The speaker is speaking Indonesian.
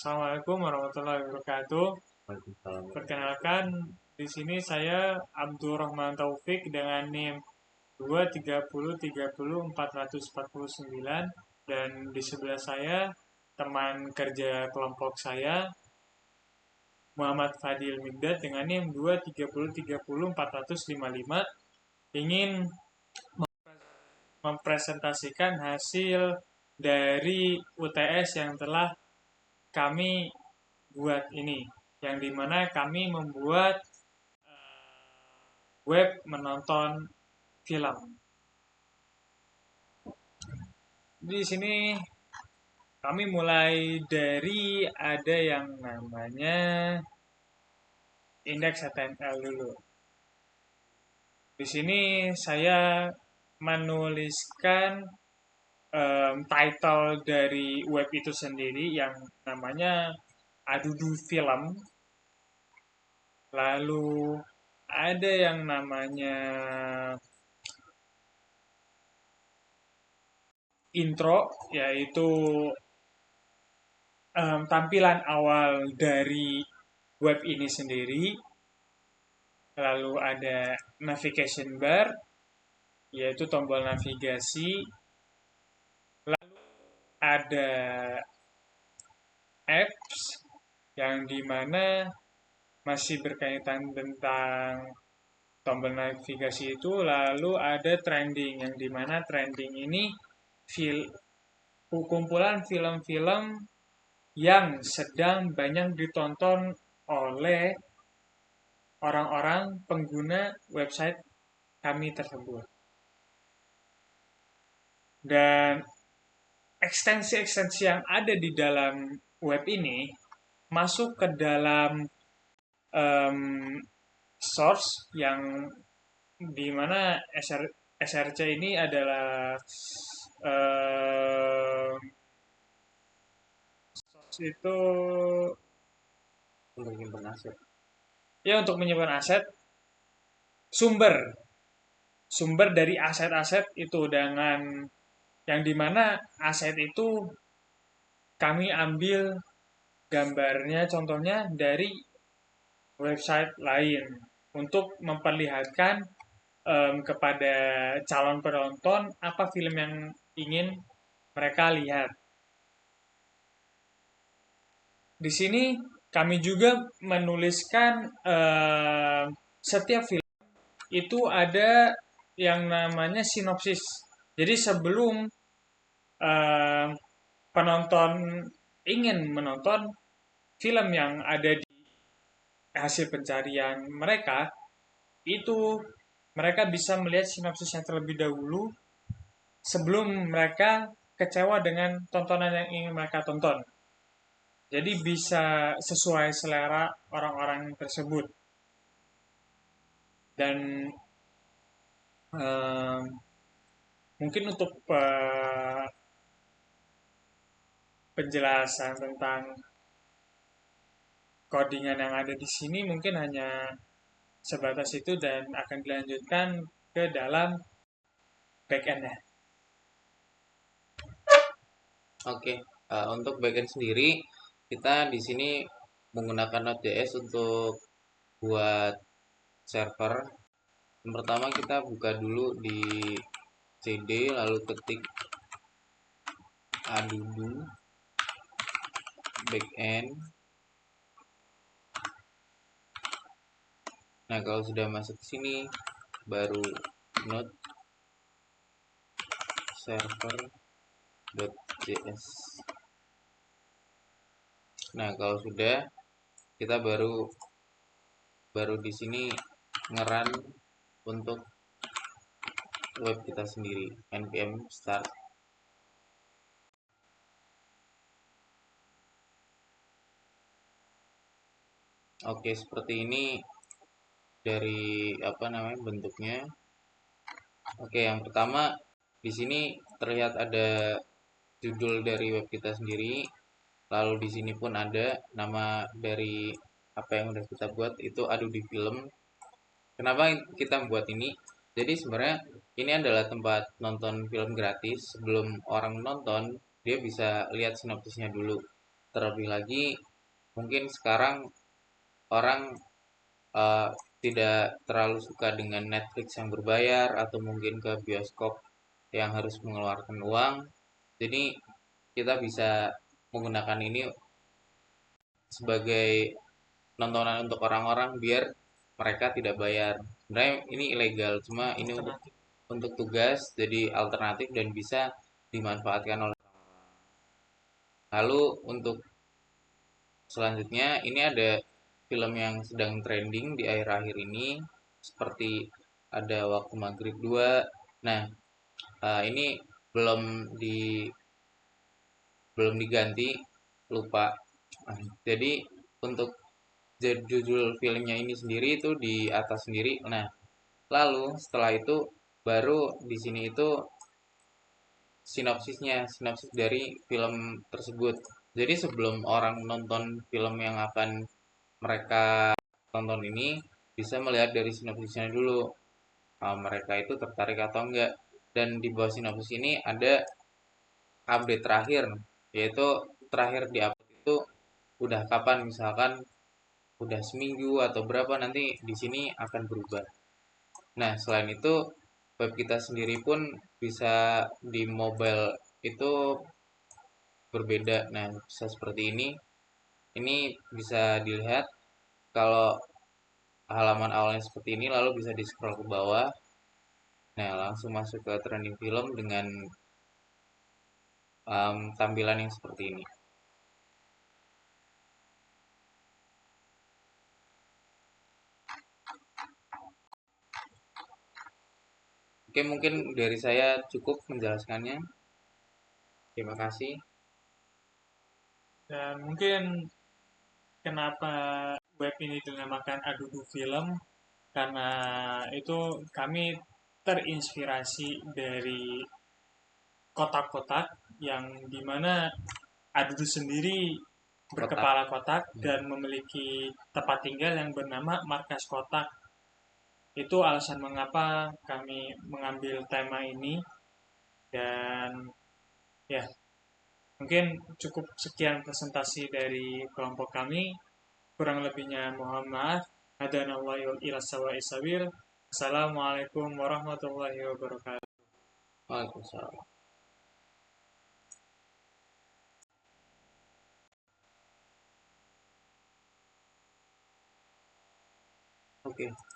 Assalamualaikum warahmatullahi wabarakatuh. Waalaikumsalam. Perkenalkan, di sini saya Abdurrahman Taufik dengan NIM 230300449 dan di sebelah saya teman kerja kelompok saya Muhammad Fadil Migdad dengan NIM 230300455 ingin mempresentasikan hasil dari UTS yang telah kami buat ini, yang dimana kami membuat web menonton film. Di sini kami mulai dari ada yang namanya indeks HTML dulu. Di sini saya menuliskan title dari web itu sendiri yang namanya Adudu Film. Lalu ada yang namanya intro, yaitu tampilan awal dari web ini sendiri. Lalu ada navigation bar, yaitu tombol navigasi. Lalu ada apps, yang dimana masih berkaitan tentang tombol navigasi itu. Lalu ada trending, yang dimana trending ini kumpulan film-film yang sedang banyak ditonton oleh orang-orang pengguna website kami tersebut. Dan ekstensi-ekstensi yang ada di dalam web ini masuk ke dalam source yang dimana SRC ini adalah source itu Untuk menyimpan aset. ya untuk menyimpan aset, sumber dari aset-aset itu, dengan yang dimana aset itu kami ambil gambarnya, contohnya dari website lain untuk memperlihatkan kepada calon penonton apa film yang ingin mereka lihat. Di sini kami juga menuliskan setiap film itu ada yang namanya sinopsis. Jadi sebelum penonton ingin menonton film yang ada di hasil pencarian mereka, itu mereka bisa melihat sinopsisnya terlebih dahulu sebelum mereka kecewa dengan tontonan yang ingin mereka tonton. Jadi bisa sesuai selera orang-orang tersebut. Dan mungkin untuk penjelasan tentang codingan yang ada di sini mungkin hanya sebatas itu dan akan dilanjutkan ke dalam backend-nya. Oke, untuk backend sendiri kita di sini menggunakan Node.js untuk buat server. Yang pertama kita buka dulu di cd lalu ketik adudu backend. Nah, kalau sudah masuk ke sini baru node server.js. Nah, kalau sudah kita baru di sini ngeran untuk web kita sendiri, npm start. Oke, seperti ini dari bentuknya. Oke, yang pertama di sini terlihat ada judul dari web kita sendiri. Lalu di sini pun ada nama dari apa yang udah kita buat, itu Adudu Film. Kenapa kita buat ini? Jadi sebenarnya ini adalah tempat nonton film gratis. Sebelum orang nonton, dia bisa lihat sinopsisnya dulu. Terlebih lagi mungkin sekarang orang eh, tidak terlalu suka dengan Netflix yang berbayar atau mungkin ke bioskop yang harus mengeluarkan uang. Jadi kita bisa menggunakan ini sebagai nontonan untuk orang-orang biar mereka tidak bayar. Sebenarnya ini ilegal, cuma ini alternatif. untuk tugas jadi alternatif dan bisa dimanfaatkan oleh. Lalu untuk selanjutnya ini ada film yang sedang trending di akhir-akhir ini seperti ada Waktu Maghrib 2. Nah, ini belum di belum diganti, lupa. Jadi untuk judul filmnya ini sendiri itu di atas sendiri. Nah, lalu setelah itu baru di sini itu sinopsis dari film tersebut. Jadi sebelum orang nonton film yang akan mereka tonton ini bisa melihat dari sinopsisnya dulu. Mereka itu tertarik atau enggak. Dan di bawah sinopsis ini ada update terakhir, yaitu terakhir di update itu udah kapan, misalkan udah seminggu atau berapa, nanti di sini akan berubah. Nah, selain itu web kita sendiri pun bisa di mobile itu berbeda. Nah, bisa seperti ini. Ini bisa dilihat kalau halaman awalnya seperti ini lalu bisa di scroll ke bawah. Nah, langsung masuk ke trending film dengan tampilan yang seperti ini. Oke, mungkin dari saya cukup menjelaskannya. Terima kasih. Dan mungkin kenapa web ini dinamakan Adudu Film, karena itu kami terinspirasi dari kotak-kotak yang dimana Adudu sendiri Kotak. berkepala kotak dan memiliki tempat tinggal yang bernama Markas Kotak. Itu alasan mengapa kami mengambil tema ini. Dan ya, mungkin cukup sekian presentasi dari kelompok kami. Kurang lebihnya mohon maaf. Adana wa ila sawa isabil. Assalamualaikum warahmatullahi wabarakatuh. Waalaikumsalam. Oke.